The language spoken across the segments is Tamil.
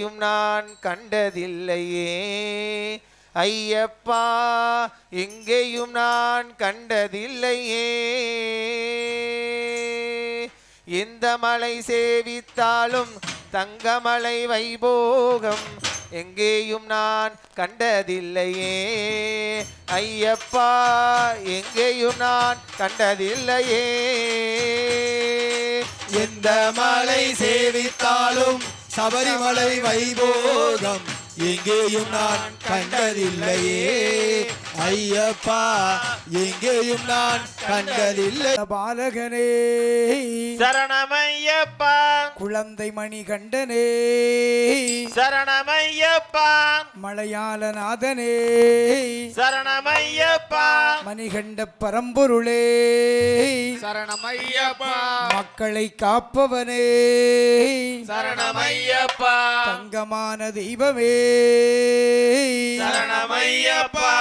எங்கேயும் நான் கண்டதில்லையே ஐயப்பா எங்கேயும் நான் கண்டதில்லையே எந்த மலை சேவித்தாலும் தங்கமலை வைபோகம் எங்கேயும் நான் கண்டதில்லையே ஐயப்பா எங்கேயும் நான் கண்டதில்லையே எந்த மலை சேவித்தாலும் சபரிமலை வைபோகம் எங்கேயும் நான் கண்டதில்லையே ஐயப்பா எங்கேயும் நான் கண்டதில்லை பாலகனே சரணமையப்பா குழந்தை மணி கண்டனே சரணமையப்பா மலையாளநாதனே சரணமையப்பா மணிகண்ட பரம்பொருளே சரணமையப்பா மக்களை காப்பவனே சரணமையப்பா தங்கமான தெய்வமே சரணமையப்பா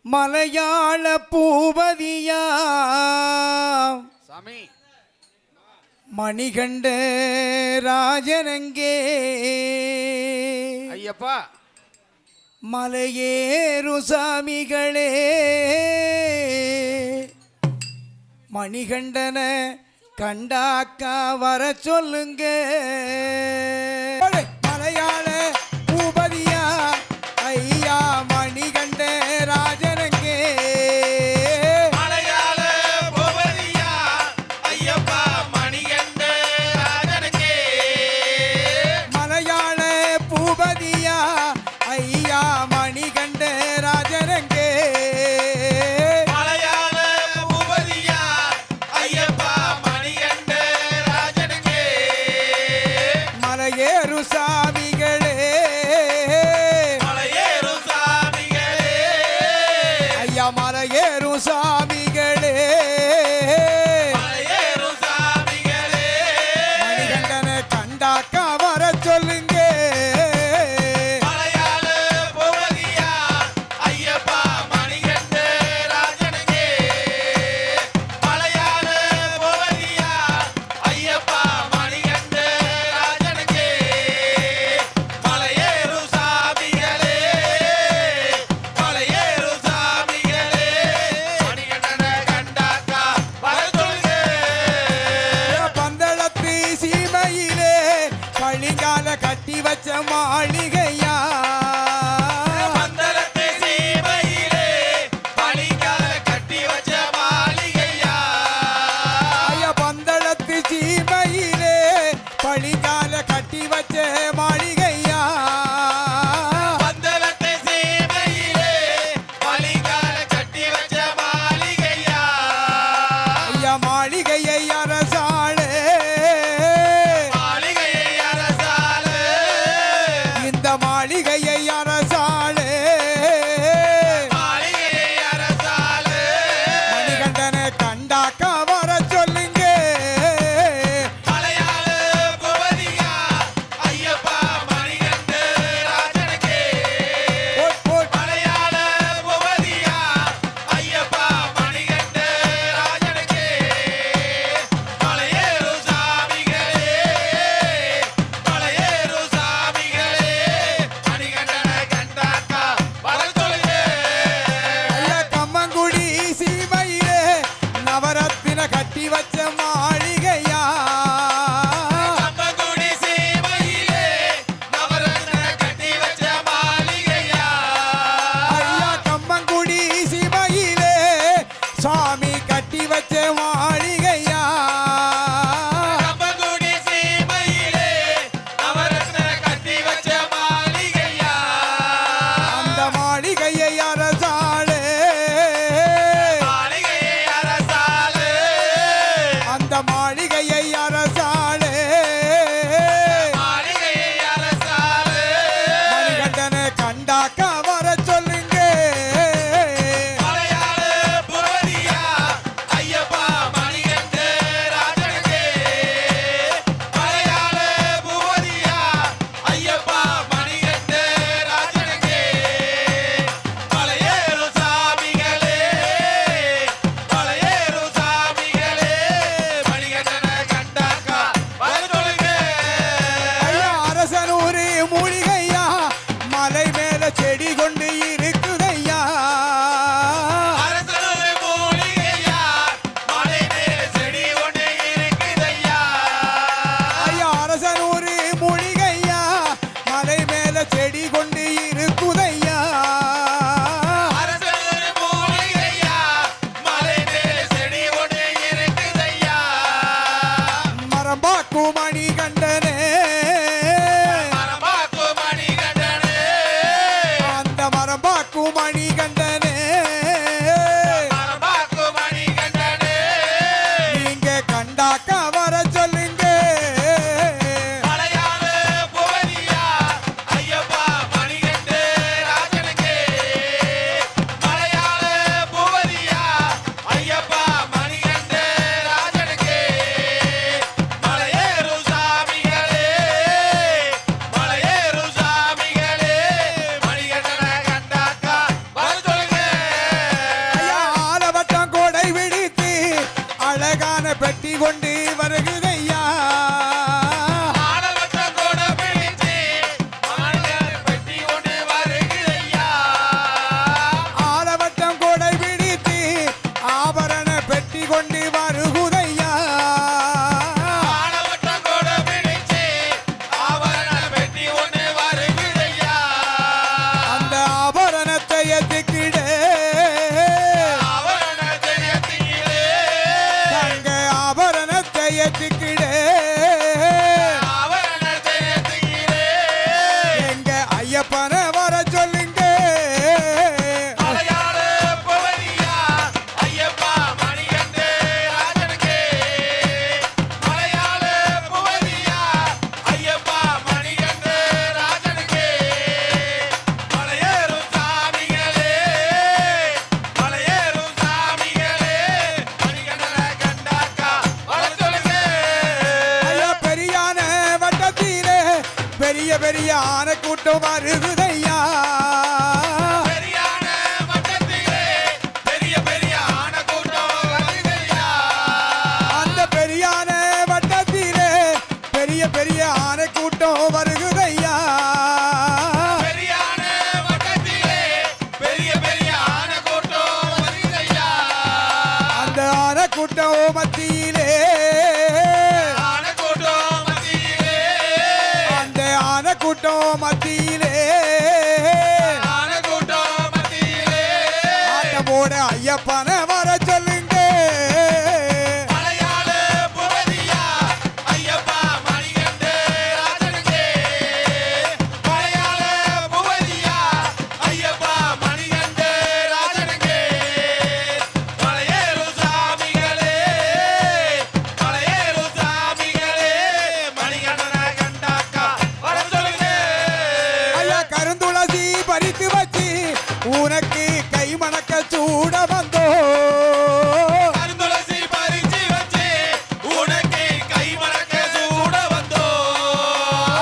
மலையாள பூபதியா சாமி மணிகண்ட ராஜனங்கே ஐயப்பா மலையேறு சாமிகளே மணிகண்டன கண்டாக்கா வர சொல்லுங்க மலையாள பூபதியா ஐயா மணிகண்ட ராஜனங்கே மலையாள பூபதியா ஐயப்பா மணிகண்ட ராஜனங்கே மலையாள பூபதியா ஐயா மணிகண்ட ராஜனங்கே மலையாள பூபதியா ஐயப்பா மணிகண்ட ராஜனங்கே மலையேறு சாமிகளே மலையேறு சாமிகளே ஐயா மலையேறு சாமிகளே மலையேறு சாமிகளே மணிகண்டனை கண்டாக்கா வர சொல்லுங்க மலையாள பூபதியா ஐயப்பா மணிகண்ட ராஜனங்கே மலையாள பூபதியா ஐயப்பா மணிகண்ட ராஜனங்கே மலையேறு சாமிகளே மலையேறு சாமிகளே மணிகண்டனை கண்டாக்கா வர சொல்லுங்க பந்தளத்து சீமையிலே பழிங்கால கட்டி வச்ச மாளிகையா பந்தளத்து சீமையிலே பளிங்கால கட்டி வச்ச மாளிகையா ஐயா பந்தளத்து சீமையிலே பழிங்கால கட்டி வச்ச மாளிகையா பந்தளத்து சீமையிலே பளிங்கால கட்டி வச்ச மாளிகையா ஐயா மாளிகையை அரசாளே மாளிகையை அரசாளே இந்த மாளிகையை அரசாளே மாளிகையை அரசாளே மணிகண்டனை கண்டாக்கா வர சொல்லுங்க மலையாள பூபதியா ஐயப்பா பெரிய பெரிய ஆனை கூட்டம் வருகுதையா பெரியான வட்டத்திலே பெரிய பெரிய ஆனை கூட்டம் வருதையா. அந்த பெரியான வட்டத்திலே பெரிய பெரிய ஆனை கூட்டம் வருகுதையா பெரியான வட்டத்திலே பெரிய பெரிய ஆனை கூட்டம் வருதையா. அந்த ஆனை கூட்டம் மத்தியிலே ஆனை கூட்டம் மத்தியிலே அந்த ஆனை கூட்டம் மத்தியிலே ஆனை கூட்டம் மத்தியிலே ஆட்டமோட ஐயப்பனை வர சொல்லுங்க மலையாள புகதியா ஐயப்பா மணிகண்ட ராஜனுக்கே. மலையாள புகதியா ஐயப்பா மணிகண்ட ராஜனுக்கே. மலையேறு சாமிகளே மலையேறு சாமிகளே மணிகண்டனை கண்டாக்கா வர சொல்லுங்க. ஐயா கருந்துளசி பறித்து வச்சு உனக்கு கை மணக்க சூட வந்தோ கருந்துளசி பறிச்சு வச்சு உனக்கு கை மணக்க சூட வந்தோ.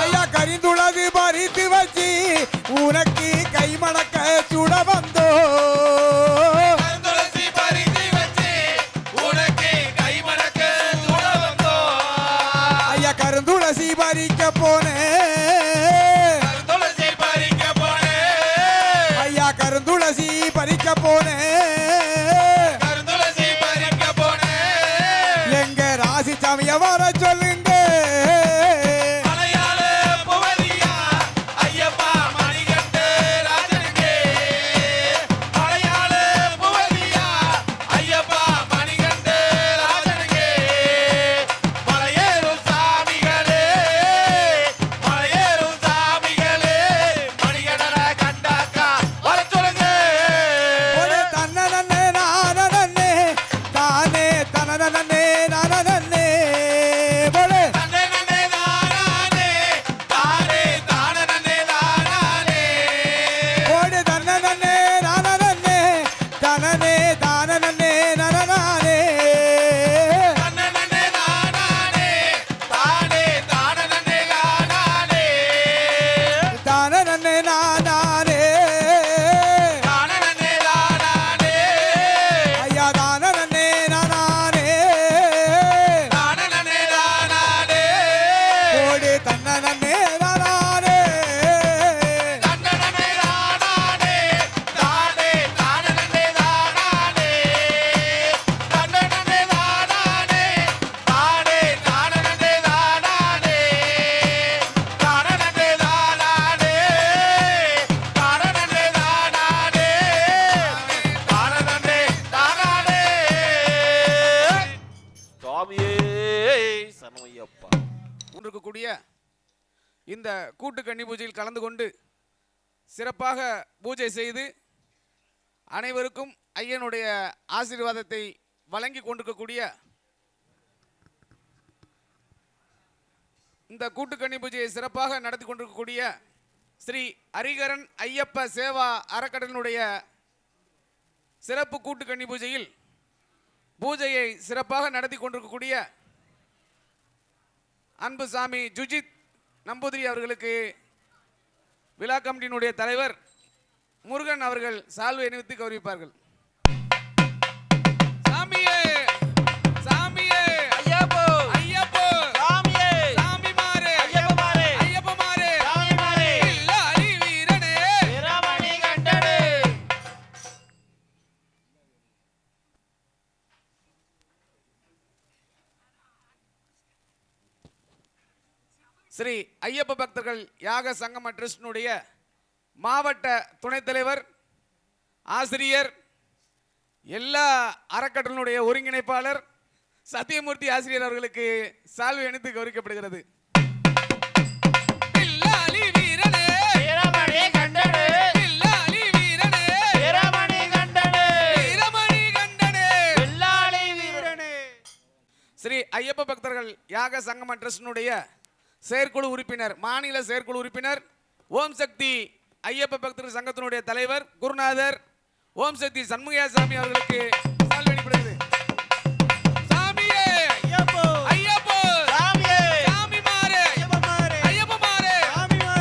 ஐயா கரிந்துளசி பறித்து வச்சு உனக்கு கை மணக்க சூட வந்தோ கருந்துளசி பறிச்சு வச்சு உனக்கு கை மணக்க சூட வந்தோ. ஐயா கருந்துளசி பறிக்க போனேன் கருந்துளசி பறிக்க போனேன். ஐயா கருந்துளசி பறிக்க போனேன் கருந்துளசி பறிக்க போனேன். எங்க ராசிசாமிய வர சொல்லுங்க மலையாள புகதியா ஐயப்பா மணிகண்ட ராஜனுக்கே. மலையாள புகதியா ஐயப்பா மணிகண்ட ராஜனுக்கே. மலையேறு சாமிகளே மலையேறு சாமிகளே மணிகண்டனை கண்டாக்கா வர சொல்லுங்க. ஒரு தன்னனன்னே நானனன்னே தானே தனனனன்னே நானனன்னே போலே தன்னே நன்னே தானானே தானே தான நன்னே தானானே. ஓடு தன்னனன்னே நானனன்னே தனனே தானனன்னே நனனானே தன்னே நன்னே தானானே தானே தான நன்னே தானானே. தானனன்னே நானானே தான நன்னே தானானே. ஐயா தானனன்னே நானானே தான நன்னே தானானே. ஓடு தன்னனன்னே நானானே தன்னே நன்னே தானானே தானே தான நன்னே தானானே. தன்னே நன்னே தானானே தானே தான நன்னே தானானே. தான நன்னே தானானே தான நன்னே தானானே. தான நன்னே தானானே. சுவாமியே சரணமையப்பா. கொண்டிருக்கக்கூடிய இந்த கூட்டு கன்னி பூஜையில் கலந்து கொண்டு சிறப்பாக பூஜை செய்து அனைவருக்கும் ஐயனுடைய ஆசீர்வாதத்தை வழங்கி கொண்டிருக்கக்கூடிய இந்த கூட்டு கன்னி பூஜையை சிறப்பாக நடத்தி கொண்டிருக்கக்கூடிய ஸ்ரீ ஹரிகரன் ஐயப்ப சேவா அறக்கட்டளையினுடைய சிறப்பு கூட்டு கன்னி பூஜையில் பூஜையை சிறப்பாக நடத்தி கொண்டிருக்கக்கூடிய அன்பு சாமி ஜுஜித் நம்பூதிரி அவர்களுக்கு விழா கமிட்டியினுடைய தலைவர் முருகன் அவர்கள் சால்வை அணிவித்து கௌரவிப்பார்கள். சாமியே சாமியே ஐயப்போ ஐயப்போ சாமியே சாமிமாரே ஐயப்பமாரே ஐயப்பமாரே சாமிமாரே இல்லாரி வீரனே வீரமணி கண்டனே. ஸ்ரீ ஐயப்ப பக்தர்கள் யாக சங்கம ட்ரஸ்டினுடைய மாவட்ட துணைத் தலைவர் ஆசிரியர் எல்லா அறக்கட்டளையினுடைய ஒருங்கிணைப்பாளர் சத்தியமூர்த்தி ஆசிரியர் அவர்களுக்கு சால்வை அணிந்து கௌரவிக்கப்படுகிறது. இல்லாலி வீரனே வீரமணி கண்டனே இல்லாலி வீரனே வீரமணி கண்டனே வீரமணி கண்டனே வெள்ளாளி வீரனே. ஸ்ரீ ஐயப்ப பக்தர்கள் யாக சங்கம ட்ரஸ்டினுடைய செயற்குழு உறுப்பினர் மாநில செயற்குழு உறுப்பினர் ஓம் சக்தி ஐயப்ப பக்தர்கள் சங்கத்தினுடைய தலைவர் குருநாதர் ஓம் சக்தி சண்முகசாமி அவர்களுக்கு சால்வை அளிக்கப்படுகிறது. சாமியே ஐயப்போ ஐயப்போ சாமியே சாமிமாரே ஐயப்பமாரே ஐயப்பமாரே சாமிமாரே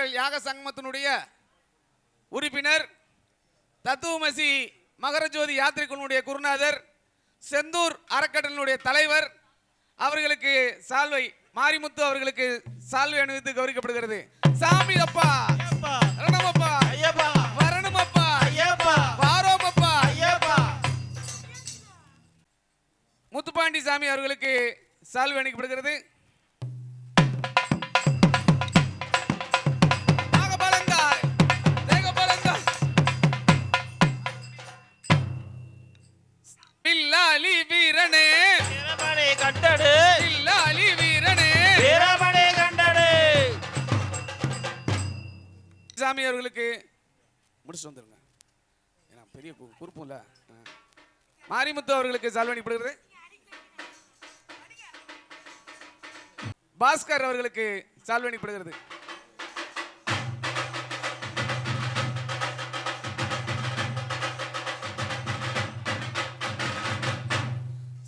பக்தர்கள் யாக சங்கமத்தினுடைய உறுப்பினர், தத்துவமசி மகரஜோதி யாத்திரைக்குழுவுடைய குருநாதர், செந்தூர் அறக்கட்டளையினுடைய தலைவர் அவர்களுக்கு சால்வை, மாரிமுத்து அவர்களுக்கு சால்வை அணிவித்து கௌரவிக்கப்படுகிறது. சாமி அப்பா, ரணமப்பா, வரணுமப்பா, வாரோமப்பா, முத்துப்பாண்டி சாமி அவர்களுக்கு சால்வை அணிக்கப்படுகிறது. வில்லாலி வீரனே வீரமணி கண்டடு, வில்லாலி வீரனே வீரமணி கண்டடு. சாமி அவர்களுக்கு முடிச்சு வந்துருங்க, ஏன்னா பெரிய குறிப்பும் இல்ல. மாரிமுத்து அவர்களுக்கு சால்வணிப்படுகிறது. பாஸ்கர் அவர்களுக்கு சால்வணிப்படுகிறது.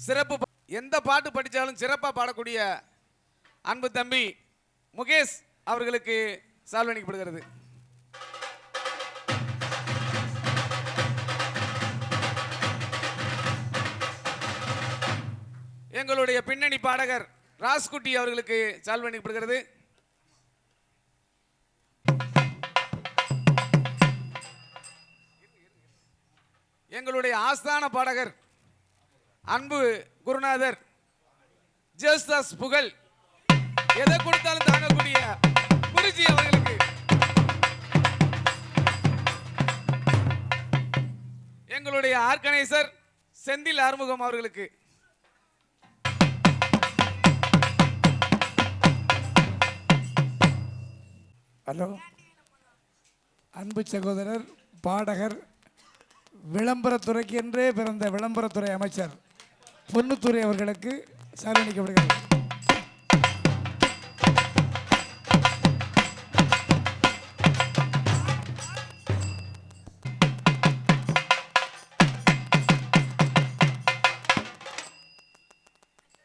சிறப்பு, எந்த பாட்டு படித்தாலும் சிறப்பாக பாடக்கூடிய அன்பு தம்பி முகேஷ் அவர்களுக்கு சால்வணிக்கப்படுகிறது. எங்களுடைய பின்னணி பாடகர் ராஸ்குட்டி அவர்களுக்கு சால்வணிக்கப்படுகிறது. எங்களுடைய ஆஸ்தான பாடகர் அன்பு குருநாதர் ஜேசுதாஸ் புகழ், எதை கொடுத்தாலும் தாங்கக்கூடிய குருஜி அவர்களுக்கு, எங்களுடைய ஆர்கனைசர் செந்தில் ஆறுமுகம் அவர்களுக்கு, ஹலோ, அன்பு சகோதரர் பாடகர், விளம்பரத்துறைக்கு என்றே பிறந்த விளம்பரத்துறை அமைச்சர் பொன்னுத்துறை அவர்களுக்கு சால்வணிக்கப்படுகிறது.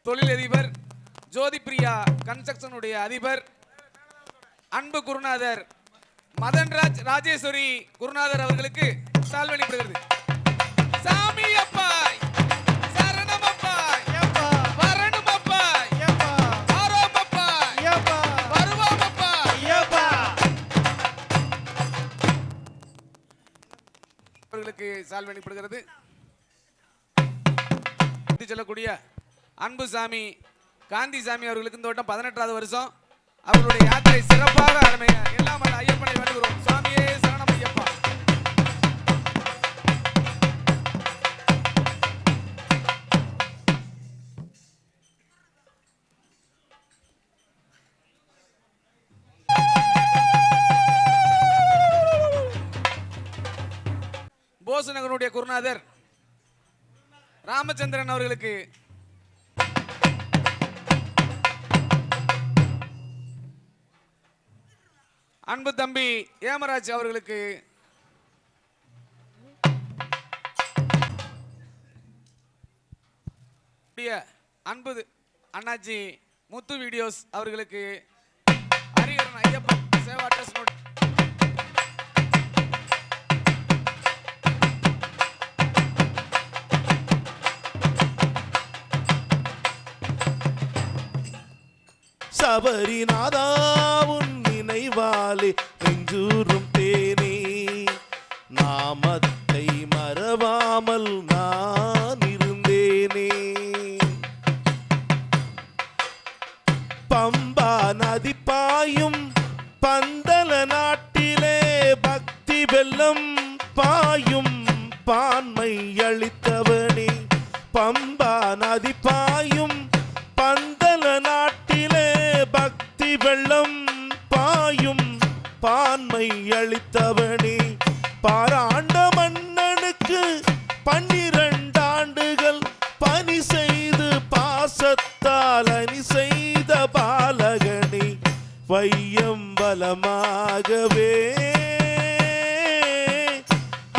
தொழிலதிபர் ஜோதி பிரியா கன்ஸ்ட்ரக்ஷனுடைய அதிபர் அன்பு குருநாதர் மதன்ராஜ் ராஜேஸ்வரி குருநாதர் அவர்களுக்கு சால்வணிக்கப்படுகிறது. சாமி அப்பாய், சரணமப்பாய், வரணுமப்பாய், வாரோமப்பாய், வருவோமப்பாய் அவர்களுக்கு சால்வணிக்கப்படுகிறது. சொல்லக்கூடிய அன்பு சாமி காந்தி சாமி அவர்களுக்கு இந்த வட்டம் 18வது வருஷம். அவர்களுடைய யாத்திரை சிறப்பாக அமைய எல்லாம் ஐயப்பனை வேண்டுகிறோம். சாமியே சரணம் ஐயப்பா. போசநகருடைய குருநாதர் ராமச்சந்திரன் அவர்களுக்கு அன்பு தம்பி ஏமராஜ் அவர்களுக்கு அன்பு அண்ணாச்சி முத்து வீடியோஸ் அவர்களுக்கு ஹரிஹரன் ஐயப்பன் சேவா ட்ரஸ்ட் சபரிநாதாவுன் நினைவாலே நெஞ்சூரும் தேனே, நாமத்தை மறவாமல் நான் இருந்தேனே. பம்பா நதி பாயும் பந்தல நாட்டிலே பக்தி வெள்ளம் பாயும் பான்மை அளித்தவனே. பம்பா நதி பாயும் பந்தல நாட்டிலே பக்தி வெள்ளம் பாயும் பான்மை அளித்தவனே. பாராண்ட மன்னனுக்கு 12 ஆண்டுகள் பணி செய்து பாசத்தால் அணி செய்த பாலகனே. வையம்பலமாகவே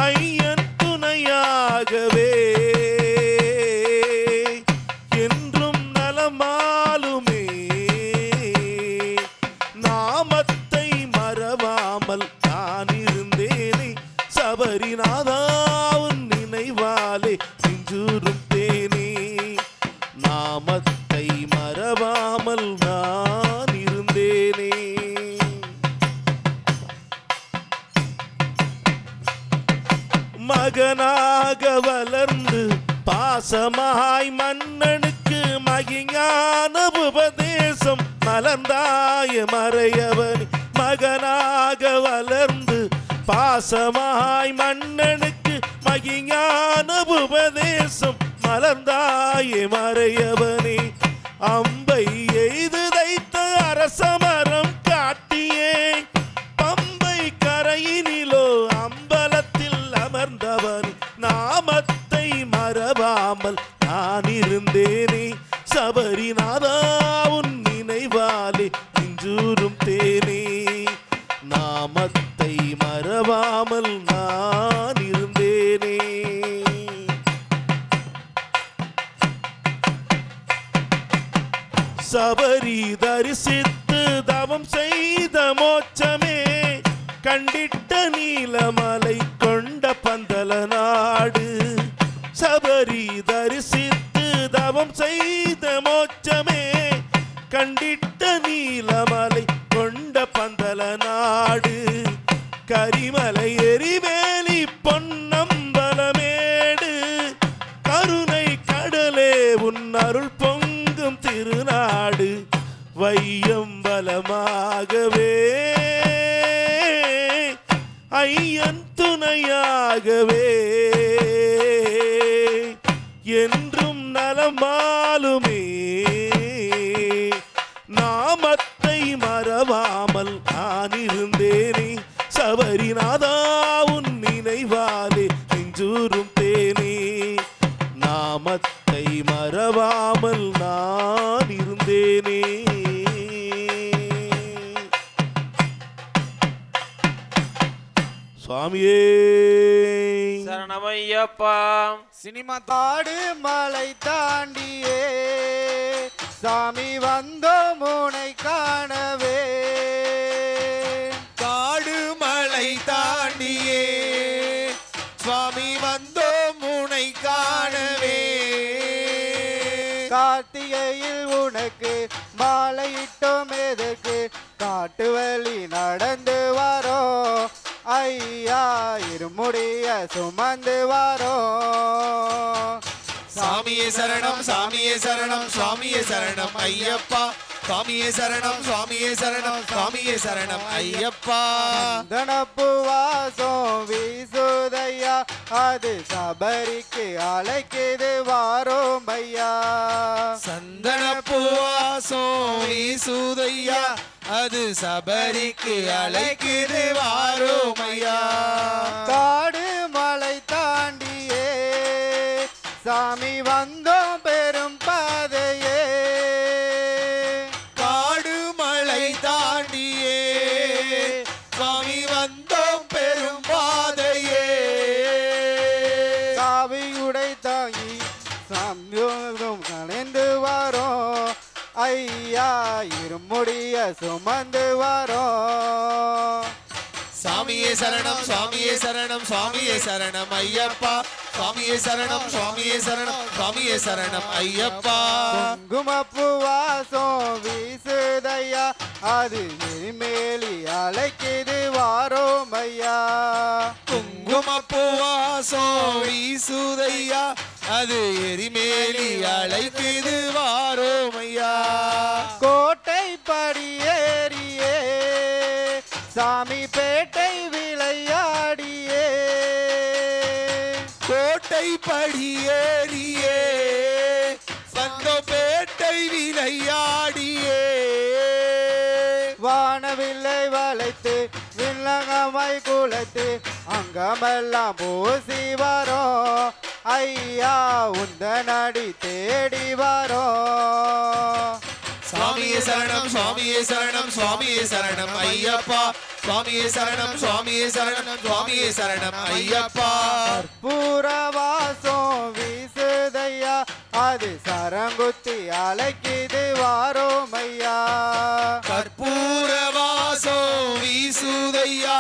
ஐயன் துணையாகவே என்றும் நலமாலுமே. நாமத்தை மறவா பாசமாய் மன்னனுக்கு மகிஞான உபதேசம் மலர்ந்தாய மறையவன் மகனாக வளர்ந்து பாசமாய் மன்னனுக்கு மகிஞான உபதேசம் மலர்ந்தாய மறையவனே அம்பை எய்து தைத்த அரசமரம் காட்டியே பம்பை கரையினிலோ அம்பலத்தில் அமர்ந்தவன் நாமத்தை மறவாமல் நான் இருந்தேனே சபரிநாதா உன் நினைவாலே நெஞ்சூரும் தேனே நாமத்தை மறவாமல் நான் இருந்தேனே சபரி தரிசித்து தவம் செய்த மோட்சமே கண்டிட்ட நீலமலை கொண்ட பந்தல நாடு சபரி தரிசித்து தவம் செய்த மோட்சமே கண்டிட்ட நீலமலை கொண்ட பந்தல நாடு கரிமலை எரிவேலி பொன்னம்பலமேடு கருணை கடலே உன் அருள் பொங்கும் திருநாடு வையம்பலமாகவே ஐயன் துணையாகவே என்றும் நலமாலுமே நாமத்தை மறவாமல் நான் இருந்தேனே சபரிநாதா உன் நினைவாலே நெஞ்சூரும் தேனே நாமத்தை மறவாமல் நான் இருந்தேனே சுவாமியே சரணமையப்பா. சினிமா காடு மலை தாண்டியே சாமி வந்தோம் உனை காணவே காடு மலை தாண்டியே சுவாமி வந்தோம் உனை காணவே கார்த்திகையில் உனக்கு மாலையிட்டோம் எதுக்கு காட்டு வழி நடந்து வரோ ஐயா இருமுடிய சுமந்து வரோ சாமியே சரணம் சாமியே சரணம் சுவாமியே சரணம் ஐயப்பா சுவாமியே சரணம் சுவாமியே சரணம் சுவாமியே சரணம் ஐயப்பா தனப்பு வாசம் வீசுதையா அது சபரிக்கு அழைக்குது வாரோம் ஐயா சந்தன பூவாசம் வீசுதையா அது சபரிக்கு அழைக்குது வாரோமையா காடு மலை தாண்டியே சாமி வந்தோம் பெரும் பாதையே காடு மலை தாண்டியே சுவாமி வந்தோம் பெரும் பாதையே காவியுடை தாங்கி சம்யோகம் கலைந்து வரோம் ஐயா இருமுடிய சுமந்து வரோம் சாமியே சரணம் சுவாமியே சரணம் சுவாமியே சரணம் ஐயப்பா சுவாமியே சரணம் சுவாமியே சரணம் சுவாமியே சரணம் ஐயப்பா குங்குமப்பு வாசம் வீசுதையா அது எரிமேலி அழைக்குது வாரோம் ஐயா குங்கும பூவாசம் வீசுதையா அது எரிமேலி அழைக்குது வாரோமையா கோட்டை படியேறியே சாமி பேட்டை விளையாடியே கோட்டை படியேறியே சந்தோப்பேட்டை விளையாடியே வானவில்லை வளைத்து வில்லகமாய் குலைத்து அங்கமெல்லாம் பூசி வரோம் ஐயா உந்த நடி தேடி வரோம் சுவாமியே சரணம் சுவாமியே சரணம் சுவாமியே சரணம் ஐயப்பா சுவாமியே சரணம் சுவாமியே சரணம் சுவாமியே சரணம் ஐயப்பா பூரவாசம் வீசுதையா அது சரங்குத்தி அழைக்குது வாரோம் ஐயா கற்பூர வாசம் வீசுதையா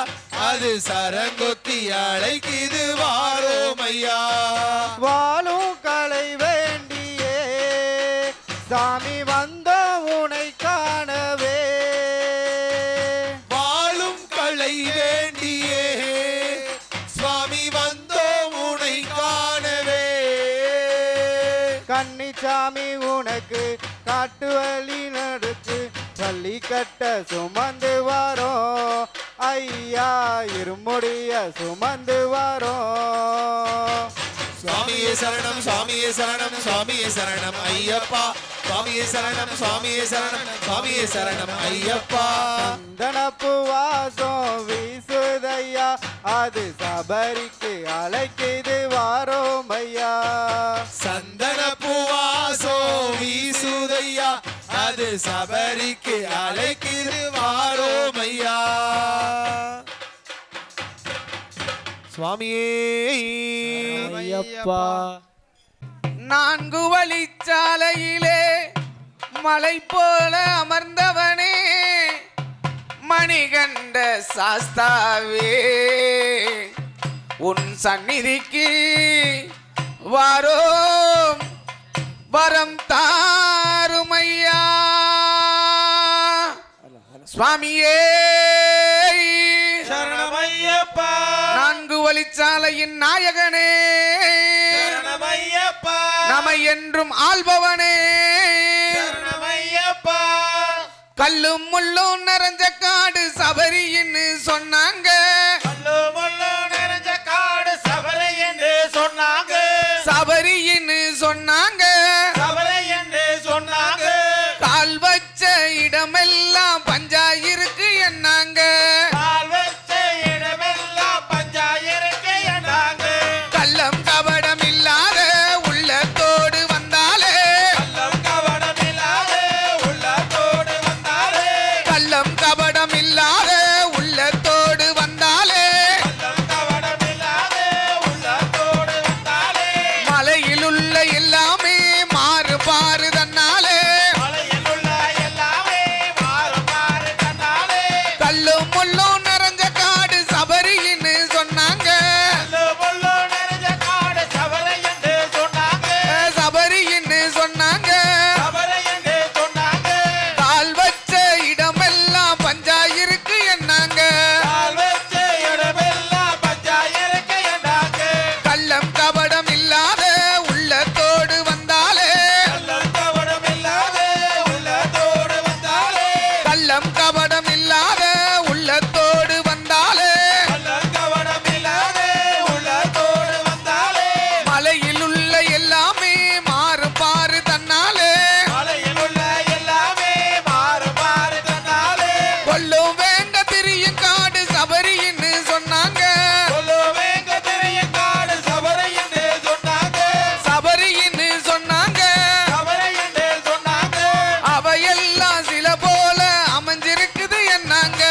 அது சரங்கொத்தி அழைக்குது வாரோமையா வாழும் கலை வேண்டியே சாமி வந்த உனை காணவே வாழும் கலை வேண்டியே சுவாமி வந்தோம் உனை காணவே கண்ணி பழனிசாமி உனக்கு காட்டு வழி நடக்கு பள்ளி கட்ட சுமந்து வாரோம் ஐயா இருமுடிய சுமந்து வாரோம் சுவாமியே சரணம் சுவாமியே சரணம் சுவாமியே சரணம் ஐயப்பா சுவாமியே சரணம் சுவாமியே சரணம் சுவாமியே சரணம் ஐயப்பா சந்தனப்பு வாசம் வீசுதையா அது சபரிக்கு அழைக்குது வாரோம் ஐயா சந்தன பூவாசோ வீசுதையா அது சபரிக்கு அழைக்குது வாரோமையா சுவாமியே ஐயப்பா நான்கு வழிச்சாலையிலே மலை போல அமர்ந்தவனே மணிகண்ட சாஸ்தாவே உன் சந்நிதிக்கு வாரோம் வரம் தாருமையா சுவாமியே சரணமையப்பா நான்கு வழிச்சாலையின் நாயகனே சரணமையப்பா நமை என்றும் ஆள்பவனே சரணமையப்பா கல்லும் முள்ளும் நிறைஞ்ச காடு சபரின்னு சொன்னாங்க கல்லு முள்ளு நிறைஞ்ச காடு சபரை என்று சொன்னாங்க சபரின்னு சொன்னாங்க சபரை என்று சொன்னாங்க கால் வச்ச இடமெல்லாம் பஞ்சாயிருக்கு என்னாங்க கால் வச்ச இடமெல்லாம் பஞ்சாயிருக்கு என்னாங்க கள்ளம் கபடம் இல்லாத உள்ளத்தோடு வந்தாலே கள்ளம் கபடம் இல்லாத உள்ளத்தோடு வந்தாலே கள்ளம் கபடம் இல்லாத உள்ளத்தோடு வந்தாலே கள்ளம் கபடம் இல்லாத உள்ளத்தோடு வந்தாலே மலையில் உள்ள எல்லாமே மாறுபாறு தன்னாலே மலையில் உள்ள எல்லாமே மாறு மாறு கண்ணாலே கல்லும் முள்ளும் நிறைஞ்ச காடு சபரின்னு சொன்னாங்க கல்லு முள்ளு நிறைஞ்ச காடு சபரை என்று சொன்னாங்க சபரின்னு சொன்னாங்க சபரை என்று சொன்னாங்க கால் வச்ச இடமெல்லாம் பஞ்சாயிருக்கு என்னாங்க கால் வச்ச இடமெல்லாம் பஞ்சாயிருக்கு என்னாங்க கள்ளம் கபடம் இல்லாத உள்ளத்தோடு வந்தாலே கள்ளம் கபடம் இல்லாத உள்ளத்தோடு வந்தாலே கள்ளம் கபடம் இல்லாத உள்ளத்தோடு வந்தாலே கள்ளம் கபடம் இல்லாத உள்ளத்தோடு வந்தாலே மலையில் உள்ள எல்லாமே மாறுபாறு தன்னாலே மலையில் உள்ள எல்லாமே மாறு மாறு கண்ணாலே கொல்லும் வேங்க திரியும் காடு சபரின்னு சொன்னாங்க சொல்லுவேங்க தெரியும் காடு சபரை என்று சொன்னாங்க சபரின்னு சொன்னாங்க சபரை என்று சொன்னாங்க அவையெல்லாம் சில போல அமைஞ்சிருக்குது என்னாங்க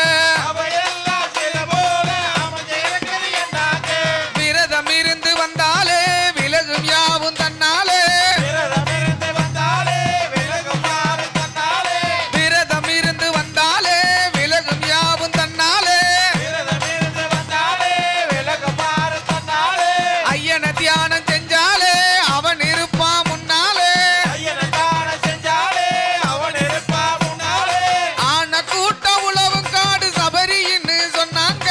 அவையெல்லாம் சில போல அமைஞ்சிருக்குது என்னாங்க விரதம் இருந்து வந்தாலே விலகும் யாவும் தன்னாலே விரதம் இருந்து வந்தாலே விலகும் மாறு கண்ணாலே விரதம் இருந்து வந்தாலே விலகும் யாவும் தன்னாலே விரதம் இருந்து வந்தாலே விலகும் மாறு கண்ணாலே ஐயன தியானம் செஞ்சாலே அவன் இருப்பான் முன்னாலே ஐயனை காண செஞ்சாலே அவன் இருப்பா முன்னாலே ஆன கூட்ட உழவும் காடு சபரின்னு சொன்னாங்க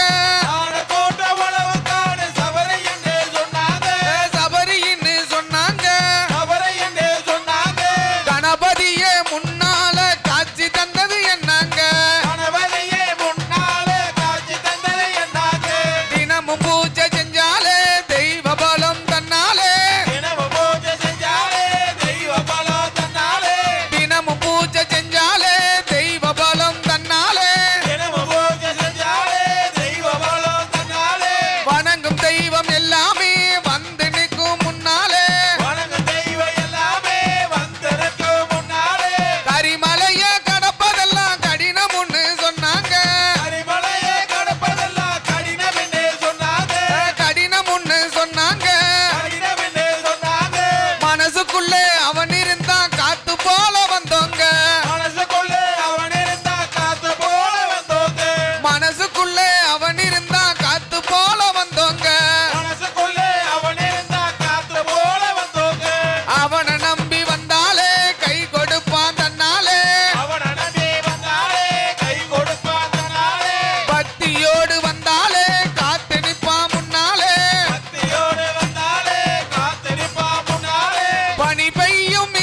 ஆன கூட்ட உழவு காடு சபரை என்று சொன்னாங்க சபரின்னு சொன்னாங்க சபரை என்று சொன்னாங்க கணபதியே முன்னால காட்சி தந்தது என்னாங்க கணவனையே முன்னாலே காட்சி தந்தது என்னாங்க தினமும் பூஜை செஞ்சாலே தெய்வ பலம் தன்னாலே தினமும் பூஜை செஞ்சாலே தெய்வ பலம் தன்னாலே தினமும் பூஜை செஞ்சாலே தெய்வ பலம் தன்னாலே தினமும் பூஜை செஞ்சாலே தெய்வ பலம் தன்னாலே வணங்கும் தெய்வம் எல்லாமே வந்து நிற்கும் முன்னாலே வணங்கும் தெய்வம் எல்லாமே வந்திருக்கு முன்னாலே கரிமலைய கடப்பதெல்லாம் கடினம்னு சொன்னாங்க அரிமலையை கடப்பதெல்லாம் கடினம் என்று சொன்னாங்க கடினம்னு சொன்னாங்க கடினம் என்று சொன்னாங்க மனசுக்குள்ளே அவன் இருந்தான் காத்து போல வந்தோங்க மனசுக்குள்ளே அவன் இருந்தா காத்து போல வந்தோங்க மனசுக்குள்ளே அவன் இருந்தான் காத்து போல வந்தோங்க மனசுக்குள்ளே அவன் இருந்தா காத்து போல வந்தோங்க அவனை நம்பி வந்தாலே கை கொடுப்பான் தன்னாலே அவன் நம்பி வந்தாலே கை கொடுப்பான் தன்னாலே பக்தியோடு வந்தாலே காத்து நிற்பான் முன்னாலே பக்தியோடு வந்தாலே காத்து நிற்பா முன்னாலே பனி பெய்யும்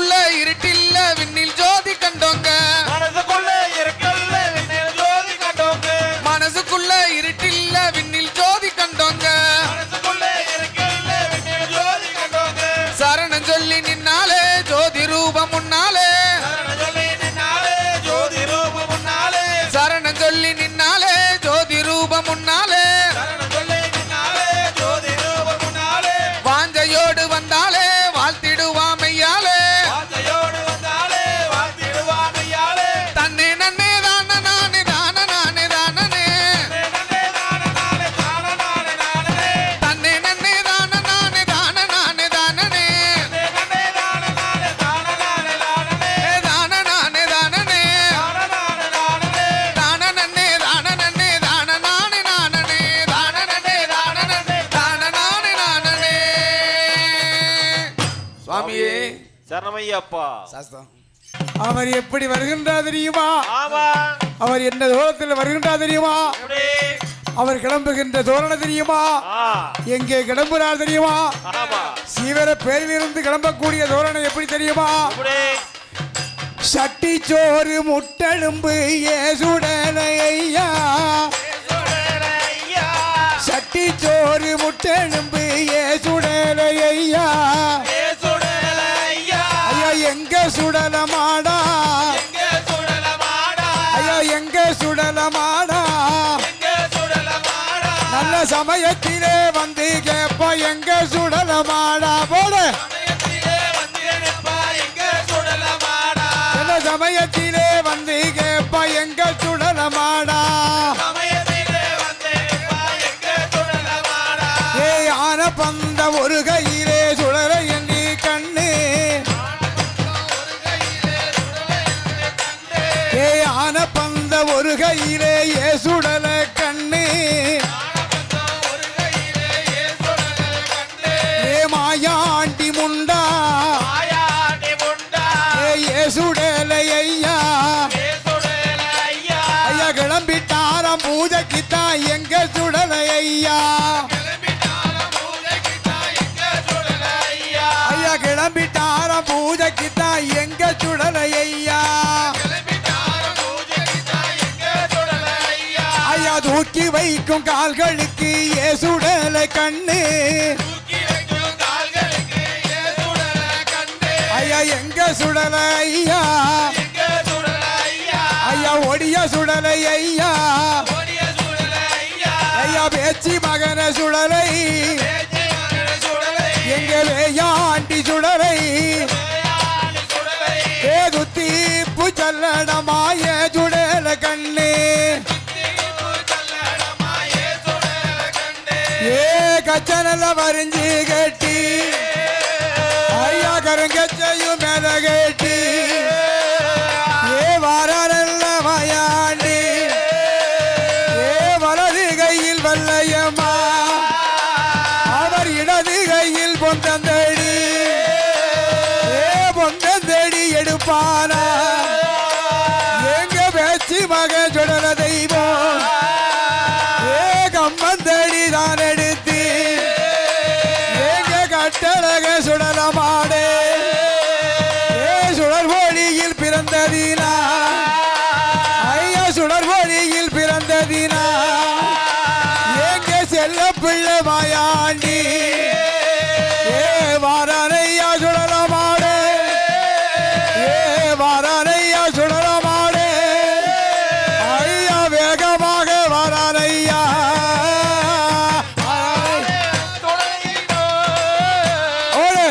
மனசுக்குள்ள இருட்டில்ல விண்ணில் ஜோதி கண்டோங்க மனசுக்குள்ள இருக்கல்ல விண்ணில் ஜோதி கண்டோங்க மனசுக்குள்ள இருட்டில்ல விண்ணில் ஜோதி கண்டோங்க மனசுக்குள்ள இருக்கல்ல விண்ணில் ஜோதி கண்டோங்க சரணம் சொல்லி நின்னாலே ஜோதி ரூபம் முன்னாலே சரணம் சொல்லி நின்னாலே ஜோதி ரூபம் முன்னாலே சரணம் சொல்லி நின்னாலே ஜோதி ரூபம் முன்னாலே சரணம் சொல்லி நின்னாலே ஜோதி ரூபம் முன்னாலே வாஞ்சையோடு வந்தாலே வாழ்த்திடுவாமையாலே வாஞ்சையோடு வந்தாலே வாழ்த்திடுவாமையாலே தன்னே நன்னே தான நானே தான நானே தானனே நன்னே நானே நானே தான நானே நானே தன்னே நன்னே தான நானே தான நானே தானனே நன்னே நானே நானே தான நானே நானே தான நானே தானனே தான நானே நானே தான நன்னே தான நன்னே தான நானே நானனே தான நன்னே தான நன்னே தான நானே நானனே சுவாமியே சரணமையப்பா சாஸ்தம் அவர் எப்படி வருகின்றார் தெரியுமா? ஆமா அவர் என்ன தூரத்தில் வருகின்றார் தெரியுமா? எப்படி அவர் கிளம்புகின்ற தோரணை தெரியுமா? எங்கே கிளம்புறார் தெரியுமா? ஆமா சீவர பேரிலிருந்து கிளம்பக்கூடிய தோரணை எப்படி தெரியுமா? எப்படி சட்டி சோறு முட்டெலும்பு ஏசுடலை ஐயா ஐயா சட்டி சோறு முட்டெலும்பு ஏசுடலை ஐயா சுடல ஐயா ஐயா எங்க சுடலமாடா எங்க சுடல மாடா ஐயா எங்க சுடலமாடா எங்க சுடல மாடா நல்ல சமயத்திலே வந்து கேப்ப எங்க சுடலமாடா போடு சமயத்திலே வந்து நிற்பா எங்க சுடல மாடா நல்ல சமயத்திலே வந்து கேப்ப எங்க சுடலமாடா சமயத்திலே வந்து நிற்பா எங்க சுடல மாடா ஏய் ஆன பந்த ஒரு கையிலே சுடல எண்ணி கண்ணு ஏய் ஆன பந்த ஒரு கையிலே ஏ சுடல கண்ணு ஏ மாயாண்டி முண்டா ஆயாண்டி முண்டா ஏ சுடல ஐயா சுடல ஐயா ஐயா கிளம்பிட்டாராம் பூஜைக்குத்தான் எங்க சுடல ஐயா ஐயா கிளம்பிட்டாராம் பூஜைக்குத்தான் எங்க சுடல ஐயா ஐயா தூக்கி வைக்கும் கால்களுக்கு ஏ சுடல கண்ணு ஐயா எங்க சுடல ஐயா ஐயா ஒடிய சுடலை ஐயா ஐயா பேச்சி மகன சுடலை எங்க வேயாண்டி சுடலை ஏ குத்தீப்பு சல்லடமாய சுடல கண்ணு ஏ கச்சனல வரிஞ்சி கட்டி ஐயா கருங்கச்சையும் மேல கட்டி ஏ வாரல்ல மாயாண்டி ஏ வலது கையில் வல்லையம்மா அவர் இடது கையில் பொந்தந்தடி ஏ பொந்தந்தடி எடுப்பானா எங்க பேச்சு மக சுடல தெய்வம் ஏ கம்மந்தடி தான் எடுத்து எங்க கட்டழக சுடல மாடு ஏ சுடர்வழியில் பிறந்ததினா ஐயா சுடர்வழியில் பிறந்ததினா எங்க செல்ல பிள்ளை மாயாண்டி ஏ வாரானையா சுடல மாடு ஏ வாரானையா சுடல மாடு ஐயா வேகமாக வாரானையா ஓடு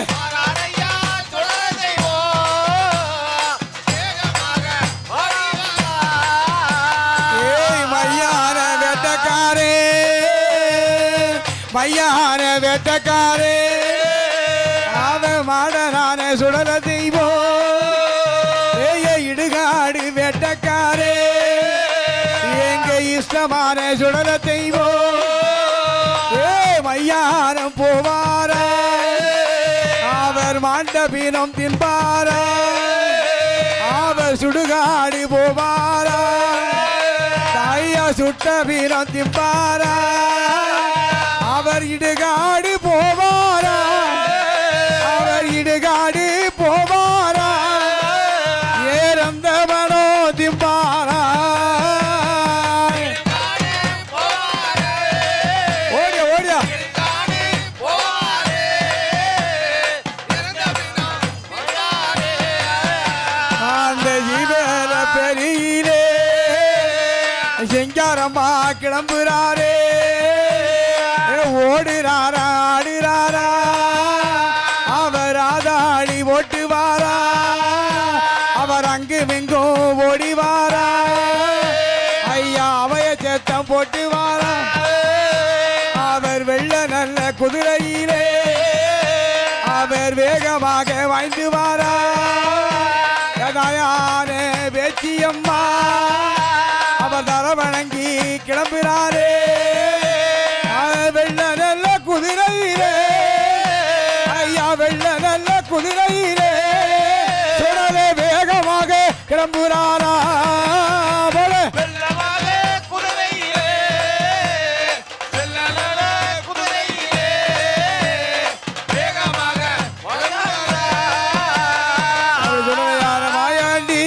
ஏய் மையான வேட்டக்காரே மையான வேட்டக்காரே அவன் மாடனான சுடல தெய்வம் ஏய இடுகாடு வேட்டக்காரே எங்க இஷ்டமான சுடல தெய்வம் ஏ மையானம் போவாரா அவர் மாண்டபீனம் தின்பாரா அவர் சுடுகாடு போவாரா தாயா சுட்ட வீரம் திம்பாரா அவர் இடுகாடு போவாரா அவர் இடுகாடு போவாரா செங்காரம்மா கிளம்புறாரே ஓடுறாரா ஆடுறாரா அவர் ஆதாளி ஓட்டுவாரா அவர் அங்குமிங்கும் ஓடிவாரா ஐயா அவைய சேத்தம் போட்டுவாரா அவர் வெள்ள நல்ல குதிரையிலே அவர் வேகமாக வாய்ந்து வாரா கதாயானே பேச்சியம்மா அவர் தர வணங்கி கிளம்புறாரே வெள்ள நல்ல குதிரையிலே ஐயா வெள்ள நல்ல குதிரையிலே சுடலே வேகமாக கிளம்புறாரா போல வெள்ளமாக குதிரையிலே வெள்ளலல குதிரையிலே வேகமாக அவர் சுடலையான மாயாண்டி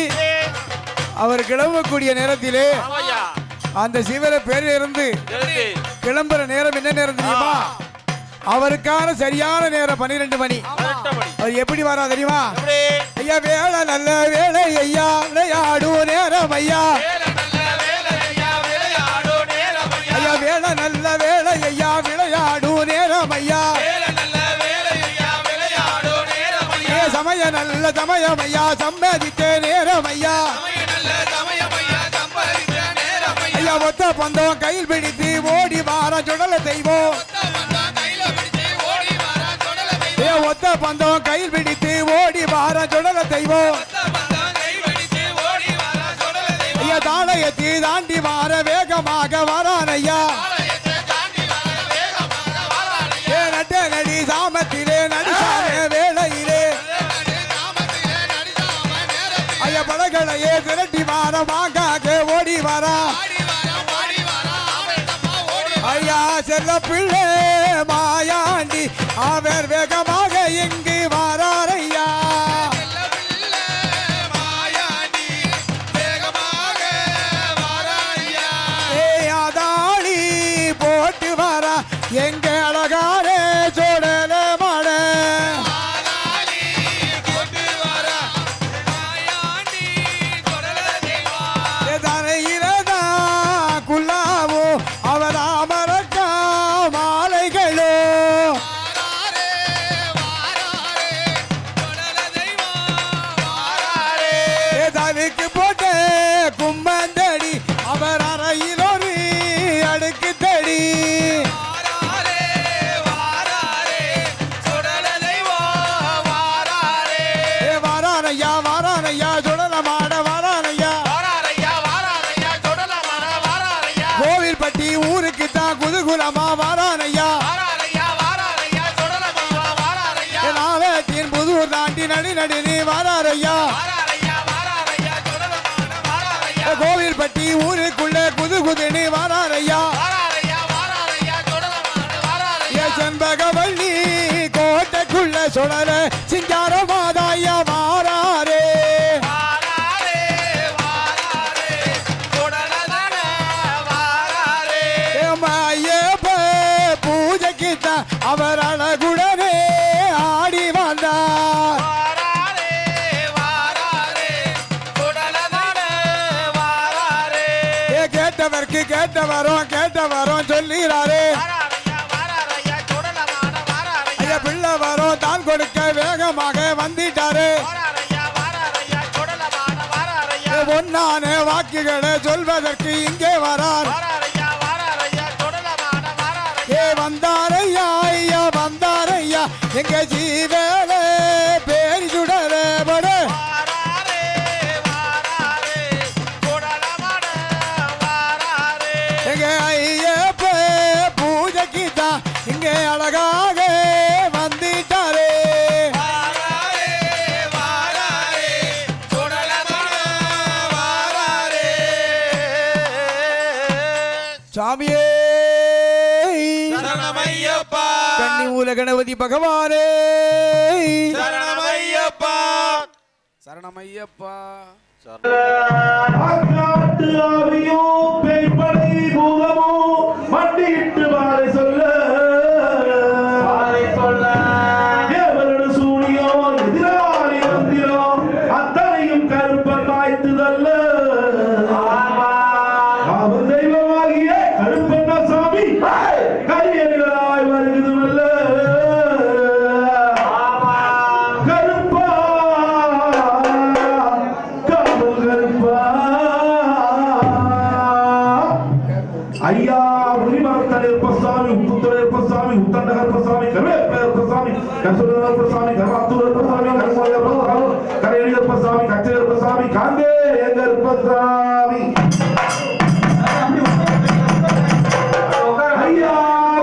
அவர் கிளம்பக்கூடிய நேரத்திலே அந்த சிவர பேரில் இருந்து கிளம்புற நேரம் என்ன நேரம் தெரியுமா அவருக்கான சரியான நேரம் 12 மணி அவர் எப்படி வரா தெரியுமா ஐயா வேலை நல்ல வேலை ஐயா விளையாடும் நேரம் ஐயா ஐயா வேலை நல்ல வேலை ஐயா விளையாடும் நேரம் ஐயா சமய நல்ல சமயம் ஐயா சம்பாதித்த நேரம் ஐயா ஐயா ஒத்த பந்தம் கையில் பிடித்து ஓடி வார சுடல தெய்வம் ஒத்த பந்தம் கையில் பிடித்து ஓடி வார சுடல தெய்வம் ஐயா தாளையத்தி தாண்டி வார வேகமாக வரான் ஐயா நட்ட நடி சாமத்திலே நடிசாம வேளையிலே ஐயா படகளையே திரட்டி வார மாங்காக ஓடி வாரா ஐயா செல்ல பிள்ளை மாயாண்டி அவர் வேகமாக இங்கு வாரார் ஐயா அதாளி போட்டு வாரா எங்க அழகாரே சோடல மாட தரையிலதா குல்லாவோ அவர் அமரக்கா மாலைகளோ தவிக்கு போட்டு கும்பந்தடி அவர் அறையில் ஒரு அடுக்கு தடி வாரானையா வாரானையா சுடல மாட வாரானையா கோவில்பட்டி ஊருக்கு தான் குதுகுலமா வாரானையா நாளத்தின் புதூர் தாண்டி நடி நடி நீ வாராரையா கோவில்பட்டி ஊருக்குள்ள குது குதுன்னு வாராரையா செண்பகவள்ளி கோட்டைக்குள்ள சுடல சிங்காரமாதாயா வாராரே ஐயப்ப பூஜைக்கு தான் அவர் அழகுடனே ஆடி வந்தார் கேட்டவர்க்கு கேட்டவரும் சொல்லிறாரே ஐயா பிள்ளை வரும் தான் கொடுக்க வேகமாக வந்துட்டாரு பொன்னான வாக்குகளை சொல்வதற்கு இங்கே வரார் வந்தாரையா ஐயா வந்தாரையா எங்க ஜீவேல பேரி சுடல பட எங்க ஐயப்ப பூஜைக்கு தான் இங்கே அழகாக வந்துட்டாரே சாமியே சரணமையப்பா கன்னி மூல கணபதி பகவானே சரணமையப்பா சரணமையப்பா காட்டு ஆவியோ பேய்ப்படை பூதமோ மண்டியிட்டு வாழை சொல்ல தேவரடு சூனியோ எதிராளி மந்திரோ அத்தனையும் கருப்பன் வாய்த்துதல்ல அவர் கசுரப்பசாமி கர்மாத்துரப்பசாமி கர்மாயப்பசாமி கரையப்பசாமி கச்சேரப்பசாமி காங்கே எங்கற்பசாமி ஐயா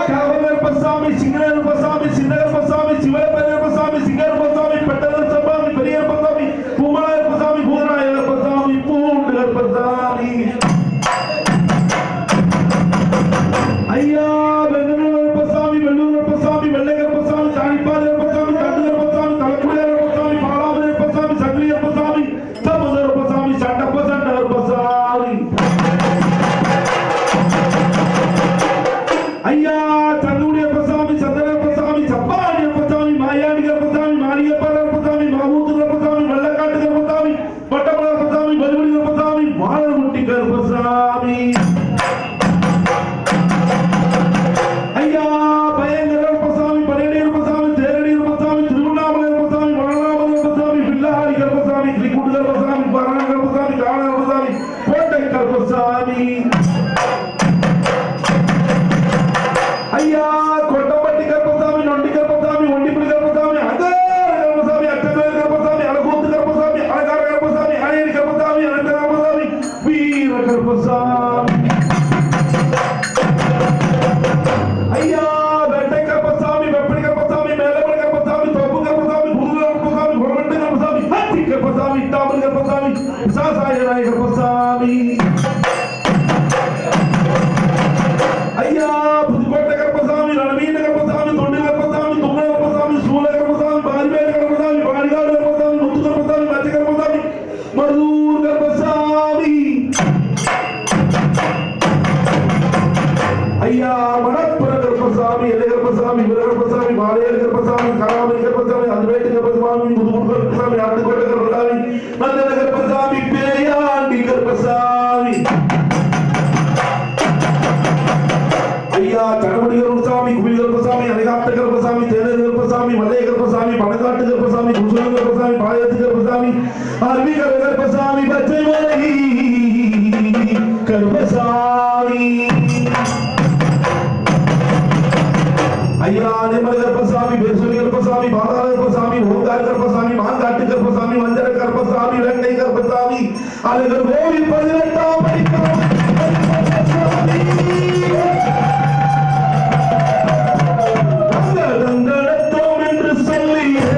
கவலப்பசாமி சிங்கரப்பசாமி சின்னகப்பசாமி சிவப்பரப்பசாமி சிங்கரப்பசாமி பட்டரப்பசாமி பெரியப்பசாமி பூமலப்பசாமி பூதராயப்பசாமி பூண்டகப்பசாமி ஐயா வெங்கடரப்பசாமி வெள்ளூரப்பசாமி வெள்ளையப்பசாமி தாணிப்பாதரப்பசாமி தண்டுகரப்பசாமி தலக்குடியரப்பசாமி பாலாபரப்பசாமி சங்கிலியப்பசாமி சமுதரப்பசாமி சண்டப்பசண்டரப்பசாமி ஐயா தன்னுடையப்பசாமி சந்திரப்பசாமி சப்பாடியப்பசாமி மாயாடிகரப்பசாமி மாளிகப்பரப்பசாமி மாமூத்துகரப்பசாமி வெள்ளக்காட்டுகரப்பசாமி பட்டமலப்பசாமி பலிபடிகரப்பசாமி மாலமுட்டிகரப்பசாமி ஐயா பயங்கரப்பசாமி பரையடிகரப்பசாமி தேரடிகரப்பசாமி திருவண்ணாமலையப்பசாமி மரணாமலையப்பசாமி பில்லாரிகரப்பசாமி ஸ்ரீகுண்டுகரப்பசாமி பரணகரப்பசாமி காணகரப்பசாமி கோட்டைக்கரப்பசாமி ஐயா கொட்டப்பட்டி கருப்பசாமி நொண்டி கருப்பசாமி ஒண்டிப்புடி கருப்பசாமி அகார கருப்பசாமி அட்டவேல் கருப்பசாமி அழகூத்து கருப்பசாமி அழகார கருப்பசாமி அழகி கருப்பசாமி அழக கருப்பசாமி வீர கருப்பசாமி ஐயா வெட்டை கருப்பசாமி வெப்படி கருப்பசாமி மேலப்படி கருப்பசாமி தோப்பு கருப்பசாமி புது கருப்பசாமி குரவண்டு கருப்பசாமி ஹத்தி கருப்பசாமி இட்டாமல் கருப்பசாமி சாசாயராய கருப்பசாமி ஐயா புதுக்கோட்டை கருப்பசாமி ரணவீன கருப்பசாமி தொண்டு கருப்பசாமி தும்ம கருப்பசாமி சூல கருப்பசாமி பாரிவேல கருப்பசாமி பாரிகாடு கருப்பசாமி முத்து கருப்பசாமி மத்திய கருப்பசாமி மருதூர் கருப்பசாமி ஐயா மணப்புற கருப்பசாமி எல்லை கருப்பசாமி வீர கருப்பசாமி பாளையல் கருப்பசாமி கராமணி கருப்பசாமி அதுவேட்டு கருப்பசாமி புதுக்கோட்டை கருப்பசாமி ஆட்டுக்கோட்டை கருப்பசாமி நந்தன கருப்பசாமி பேயாண்டி கருப்பசாமி ஐயா கணபடி கருப்பசாமி குமிழ் கருப்பசாமி அலைகாத்த கருப்பசாமி தேனர் கருப்பசாமி மல்லைய கருப்பசாமி பணக்காட்டு கருப்பசாமி குசுல கருப்பசாமி பாயத்து கருப்பசாமி அருவி கருப்பசாமி பச்சை மலை கருப்பசாமி ஐயா நிர்மல கருப்பசாமி பெருசுலி கருப்பசாமி பாதாள கருப்பசாமி ஓங்கார கருப்பசாமி மாங்காட்டு கருப்பசாமி மஞ்சள் கருப்பசாமி இலங்கை கருப்பசாமி அழகர் கோவில் 18ஆம் படிக்கிறோம் நடத்தோம் என்று சொல்லியே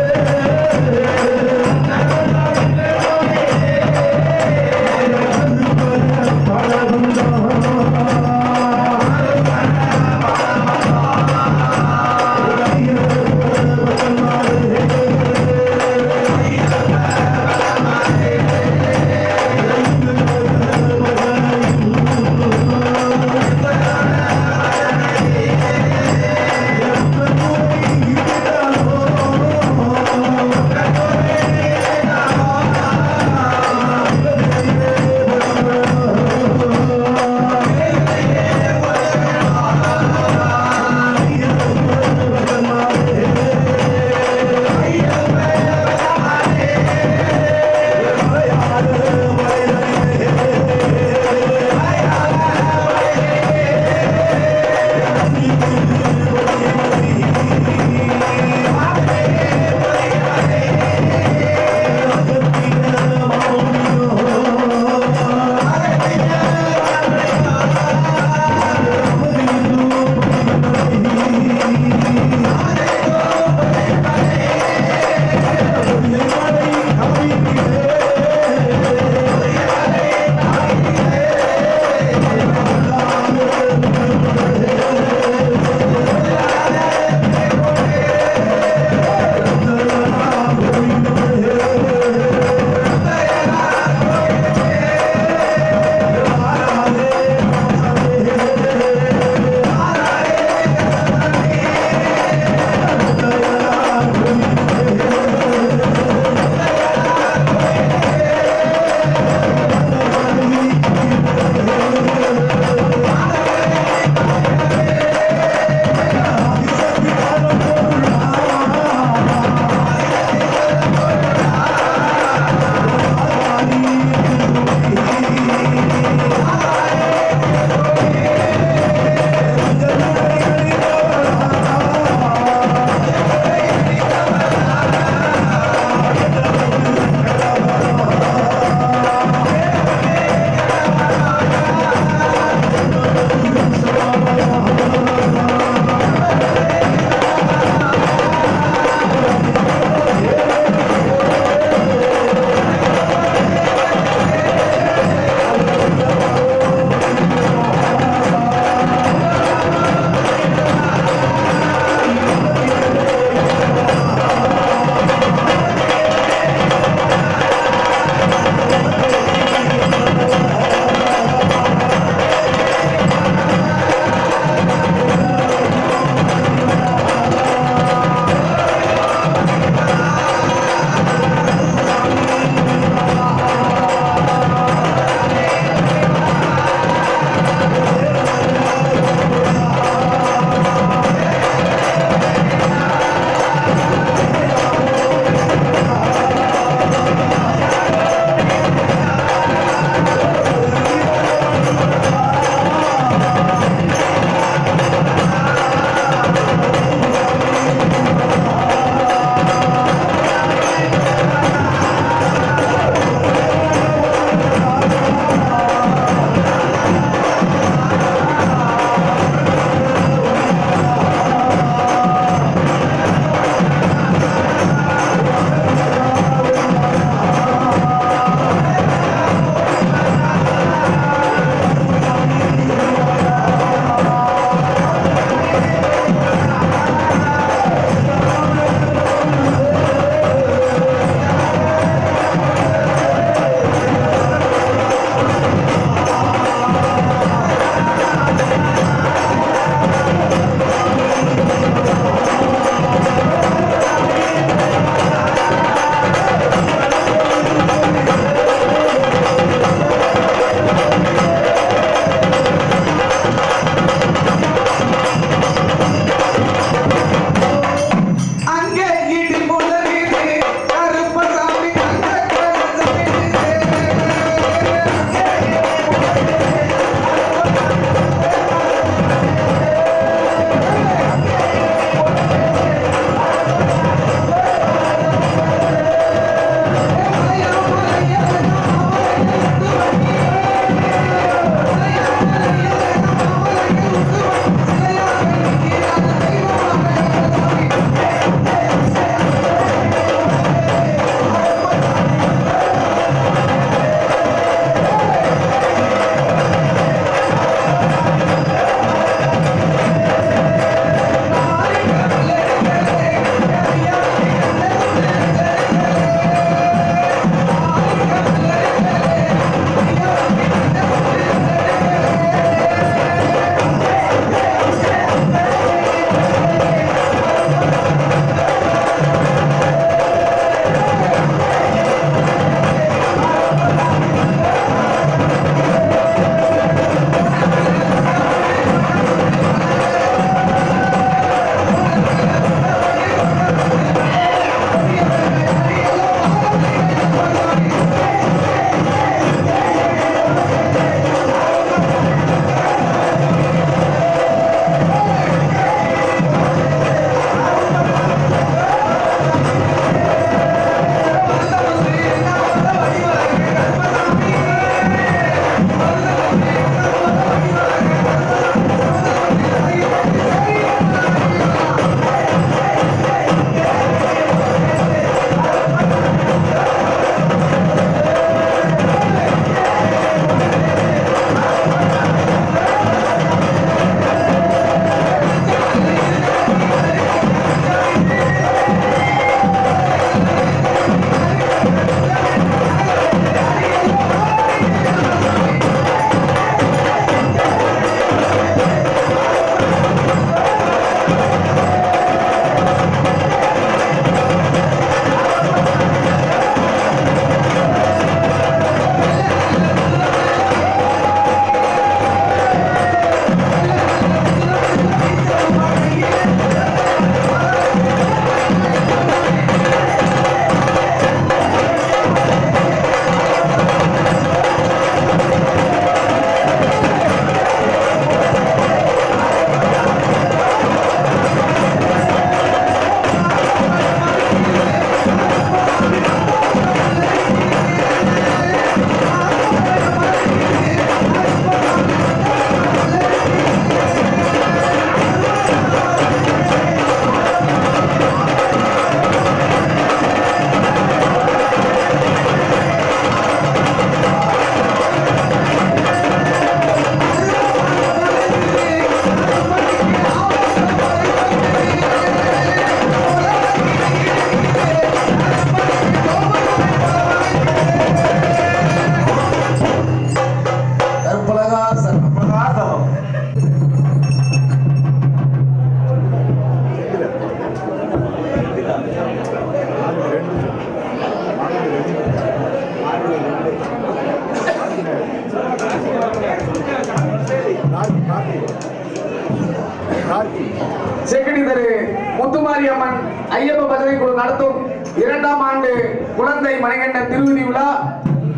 ஐயப்ப பஜனை குழு நடத்தும் 2ஆம் ஆண்டு குழந்தை மணிகண்டன் திருவிழி விழா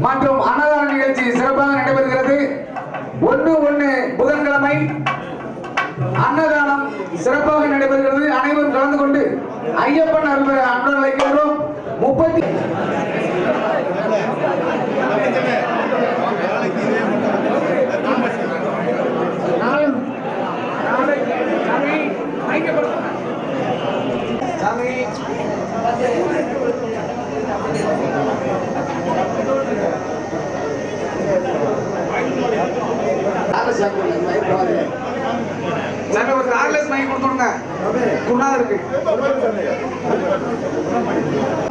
மற்றும் அன்னதான நிகழ்ச்சி சிறப்பாக நடைபெறுகிறது. 1/1 புதன்கிழமை அன்னதானம் சிறப்பாக நடைபெறுகிறது. அனைவரும் கலந்து கொண்டு ஐயப்பன் அருள் பெற அன்புடன் அழைக்கின்றோம். 30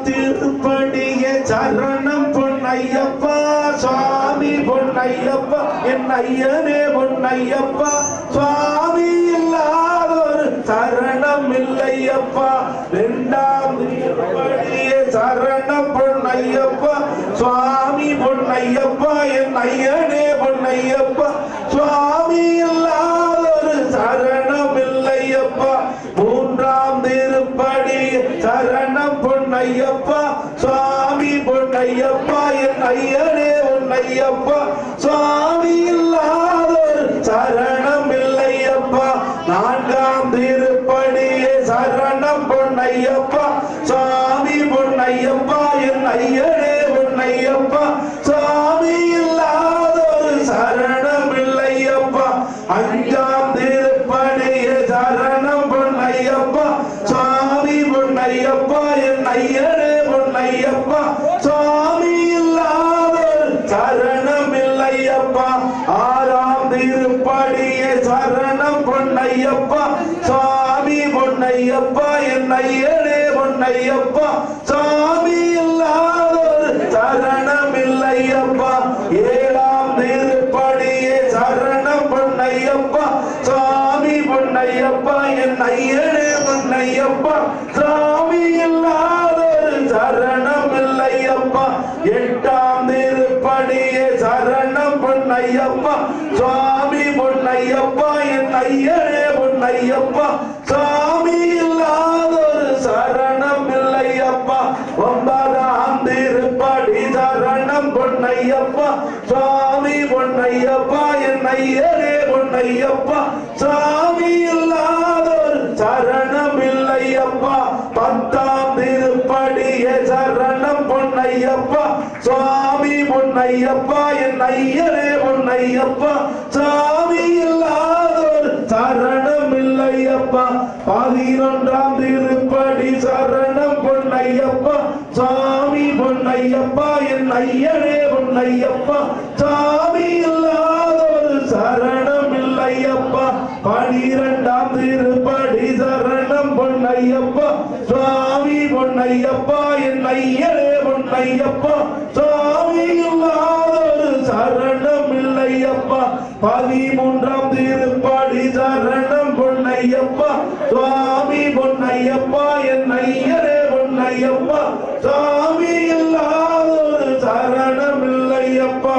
திருப்படியே சரணம் பொன்னையப்பா சுவாமி பொன்னையப்பா என் ஐயனே பொன்னையப்பா சுவாமி இல்லாதொரு சரணம் இல்லையப்பா 2ஆம் திருப்படியே சரணம் பொன்னையப்பா சுவாமி பொன்னையப்பா என் ஐயனே பொன்னையப்பா சுவாமி இல்லாதொரு சரணம் இல்லையப்பா 3ஆம் திருப்படி சரணம் பொன்னையப்பா சுவாமி பொன்னையப்பா என் ஐயனே பொன்னையப்பா சுவாமி இல்லாதொரு சரணம் இல்லையப்பா 4ஆம் திருப்படியே சரணம் பொன்னையப்பா சுவாமி பொன்னையப்பா என் ஐயனே பொன்னையப்பா சுவாமி இல்லாதொரு சரணம் இல்லையப்பா 5ஆம் திருப்படியே சரணம் பொன்னையப்பா சுவாமி பொன்னையப்பா என் ஐயனே பொன்னையப்பா சுவாமி இல்லாதொரு சரணம் இல்லையப்பா 6ஆம் திருப்படியே சரணம் பொன்னையப்பா சுவாமி பொன்னையப்பா என் ஐயனே பொன்னையப்பா சுவாமி இல்லாதொரு சரணம் இல்லையப்பா 7ஆம் திருப்படியே சரணம் பொன்னையப்பா சுவாமி பொன்னையப்பா என் ஐயனே பொன்னையப்பா சுவாமி இல்லாதொரு சரணம் இல்லையப்பா 8ஆம் திருப்படியே சரணம் பொன்னையப்பா சுவாமி பொன்னையப்பா என் ஐயனே பொன்னையப்பா சுவாமி இல்லாதொரு சரணம் இல்லையப்பா 9ஆம் திருப்படி சரணம் பொன்னையப்பா சுவாமி பொன்னையப்பா என் ஐயனே பொன்னையப்பா சுவாமி இல்லாதொரு சரணம் இல்லையப்பா 10ஆம் திருப்படியே சரணம் பொன்னையப்பா சுவாமி பொன்னையப்பா என் ஐயனே பொன்னையப்பா சுவாமி இல்லாதொரு சரணம் இல்லையப்பா 11ஆம் திருப்படி சரணம் பொன்னையப்பா சுவாமி பொன்னையப்பா என் ஐயனே பொன்னையப்பா சுவாமி இல்லாதொரு சரணம் இல்லையப்பா 12ஆம் திருப்படி சரணம் பொன்னையப்பா சுவாமி பொன்னையப்பா என் ஐயனே பொன்னையப்பா சுவாமி இல்லாதொரு சரணம் இல்லையப்பா 13ஆம் திருப்படி சரணம் பொன்னையப்பா சுவாமி பொன்னையப்பா என் ஐயனே பொன்னையப்பா சுவாமி இல்லாதொரு சரணம் இல்லையப்பா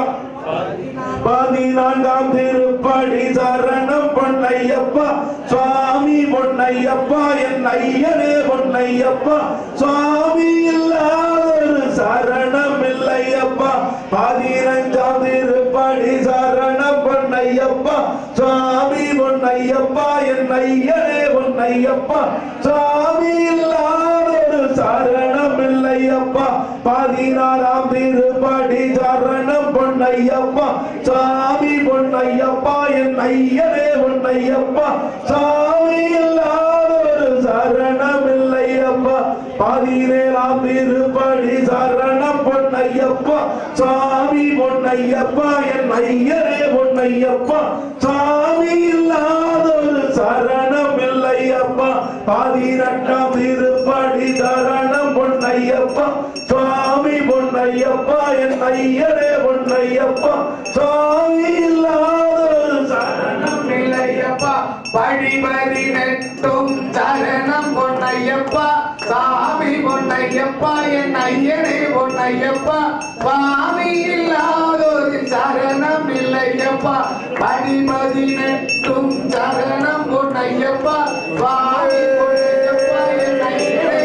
14ஆம் திருப்படி சரணம் பொன்னையப்பா சுவாமி பொன்னையப்பா என் ஐயனே பொன்னையப்பா சுவாமி இல்லாதொரு சரணம் இல்லையப்பா 15ஆம் திருப்படி சரணம் பொன்னையப்பா சுவாமி பொன்னையப்பா என் ஐயனே பொன்னையப்பா சுவாமி இல்லாதொரு சரணம் இல்லையப்பா 16ஆம் திருப்படி சரணம் பொன்னையப்பா சுவாமி பொன்னையப்பா என் ஐயனே பொன்னையப்பா சுவாமி இல்லாதொரு சரணம் இல்லையப்பா 17ஆம் திருப்படி சரணம் பொன்னையப்பா சுவாமி பொன்னையப்பா என் ஐயனே பொன்னையப்பா சுவாமி இல்லாதொரு சரணம் இல்லையப்பா 18ஆம் திருப்படி சரணம் பொன்னையப்பா சுவாமி பொன்னையப்பா என் ஐயனே பொன்னையப்பா சுவாமி இல்லாதொரு சரணம் இல்லையப்பா 18 சரணம் பொன்னையப்பா சாமி பொன்னையப்பா என் ஐயனே பொன்னையப்பா சுவாமி இல்லாதொரு சரணம் இல்லையப்பா 18 சரணம் பொன்னையப்பா சுவாமி பொன்னையப்பா என் ஐயனே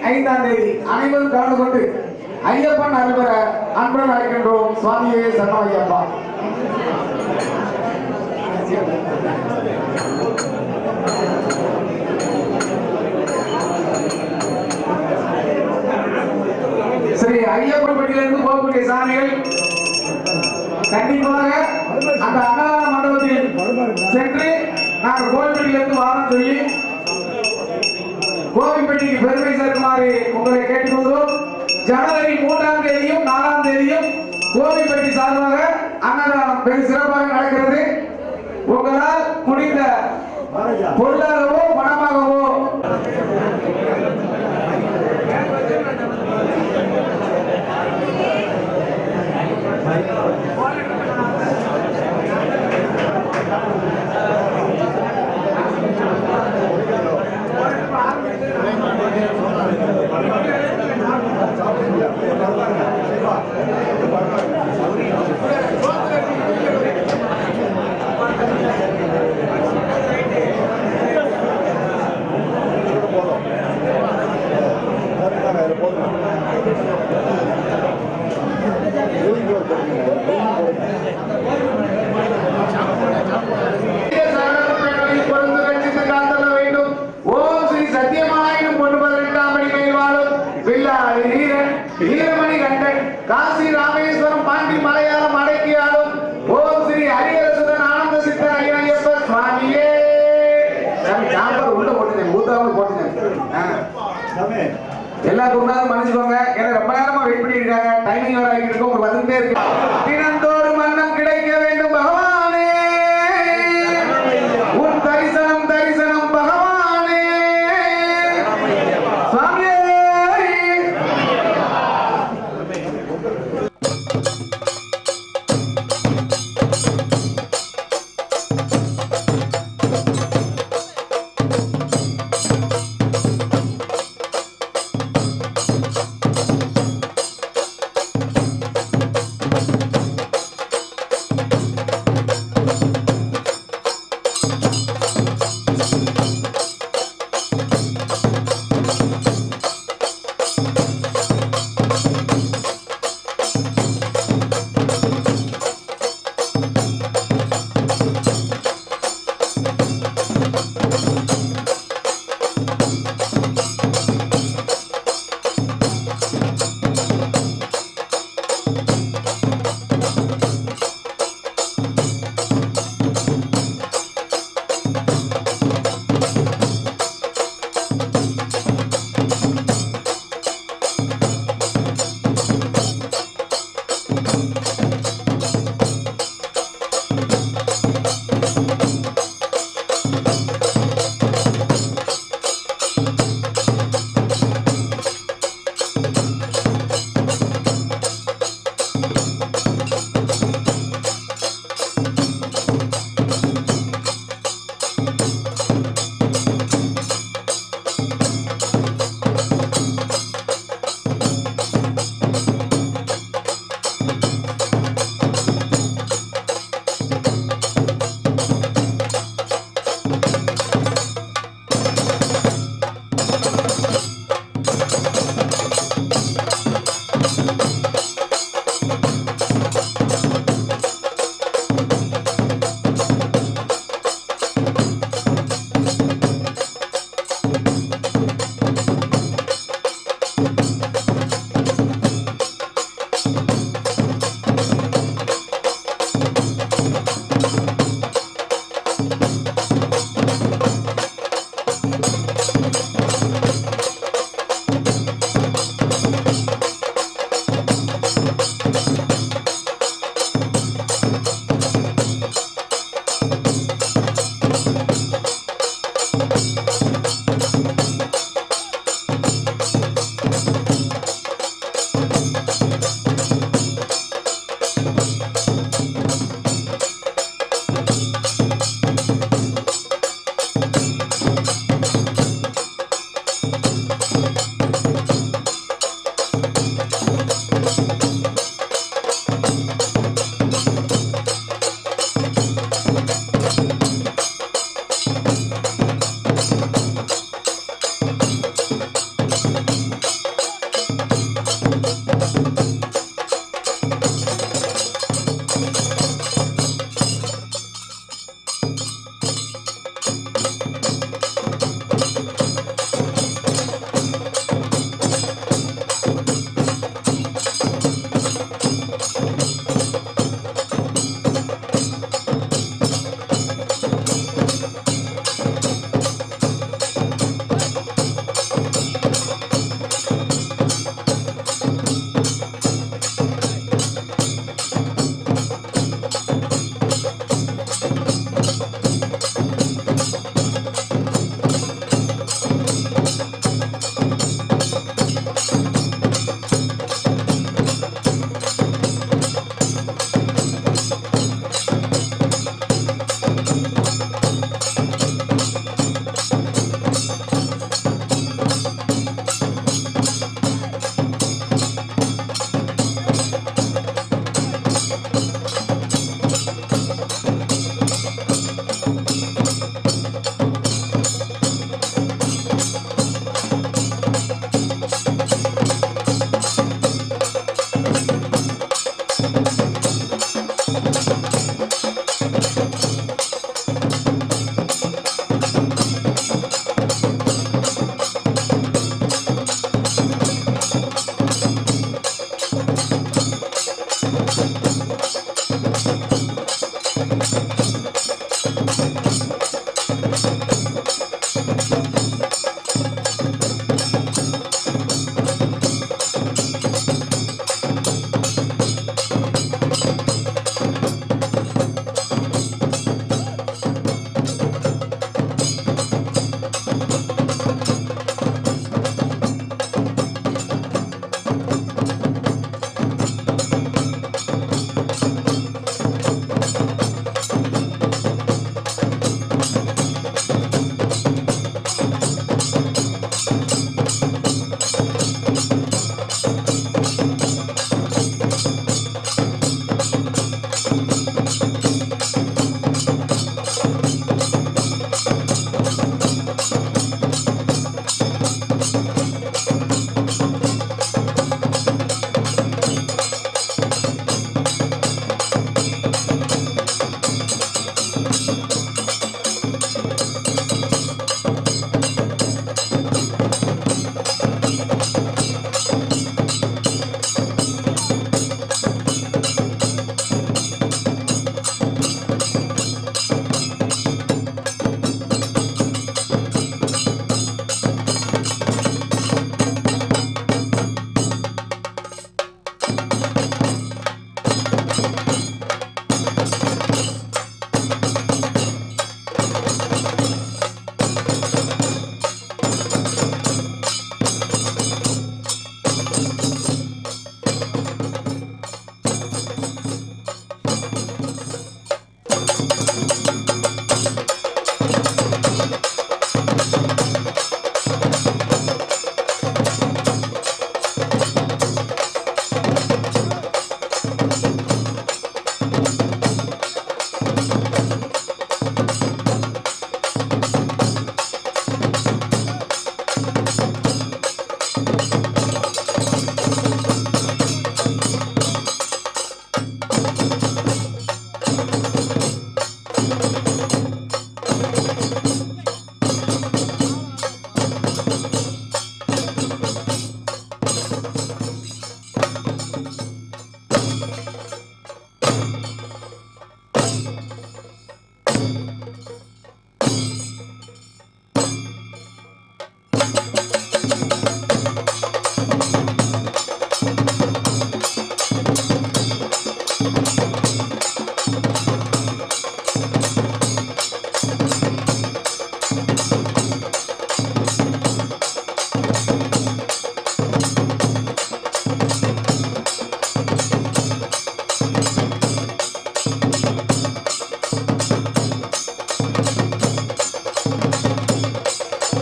5ஆம் தேதி அனைவரும் கலந்து கொண்டு ஐயப்பன் அருள்பெற அன்புடன் அழைக்கின்றோம். சுவாமியே சரணம் ஐயப்பா. ஸ்ரீ ஐயப்பன் பட்டியிலிருந்து போகக்கூடிய சாமிகள் கண்டிப்பாக அந்த அன்னதான மண்டபத்தில் சென்று நாங்கள் கோவில்பட்டியிலிருந்து வாரம் சொல்லி கோவில்பட்டிக்கு பெருமை சேர்க்குமாறு உங்களை கேட்டுக்கொள்கிறோம். ஜனவரி 3ஆம் தேதியும் 4ஆம் தேதியும் கோவில்பட்டி சார்பாக அன்னதானம் வெகு சிறப்பாக நடக்கிறது. உங்களால் முடிந்த பொருளாகவோ பணமாகவோ வீரமணி கண்டன் காசி ராமேஸ்வரம் பாண்டி மலையாளம் அடக்கியாலும் ஓம் ஸ்ரீ ஹரிஹரசுதன் ஆனந்த சித்தன் ஐயப்ப சுவாமியே. உள்ள போட்டுங்க ஊத்தாமல் போட்டுங்க. எல்லா குருநாதரும் மன்னிச்சுக்கோங்க. ஏன்னா ரொம்ப நேரமா வெயிட் பண்ணிட்டு இருக்காங்க. டைமிங் வர ஆகிட்டு இருக்கும். உங்களுக்கு வந்துட்டே இருக்கு. தினந்தோறும் மன்னம் கிடைக்க வேண்டும் பகவானே. உன் தரிசனம் தரிசனம் பகவானே. சுவாமியே.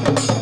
Thank you.